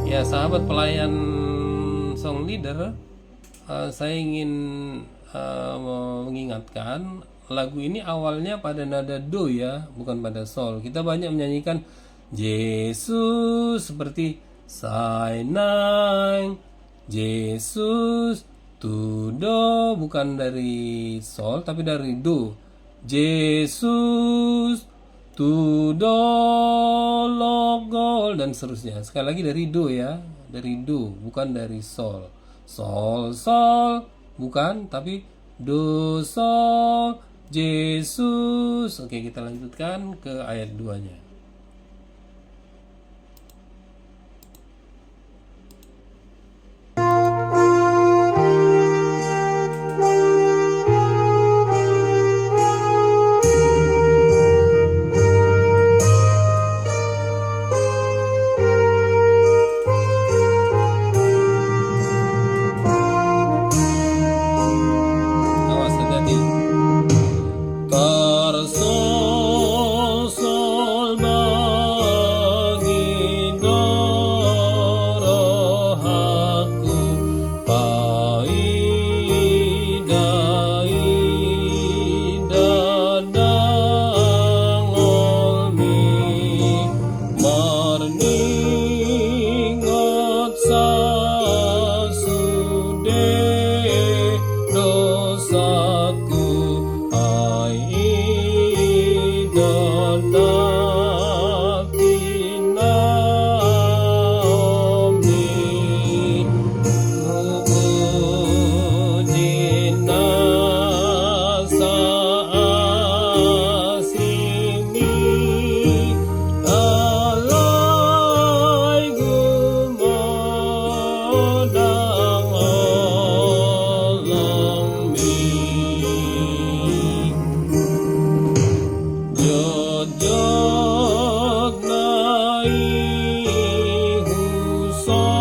Ya, sahabat pelayan song leader, saya ingin mengingatkan lagu ini awalnya pada nada do ya, bukan pada sol. Kita banyak menyanyikan Yesus seperti Sainang, Yesus tu do, bukan dari sol tapi dari do. Yesus tu do logol dan seterusnya. Sekali lagi dari do ya, dari do bukan dari sol. Sol sol bukan, tapi do sol Yesus. Oke, kita lanjutkan ke ayat 2-nya. Awas, hati-hati. Tersosol bagi darah aku, paida dadang olmi, marningot sasude dosaku, ai idanatina omni, ujina saasimi, alai gumodang olongmi. Jod jod nai huso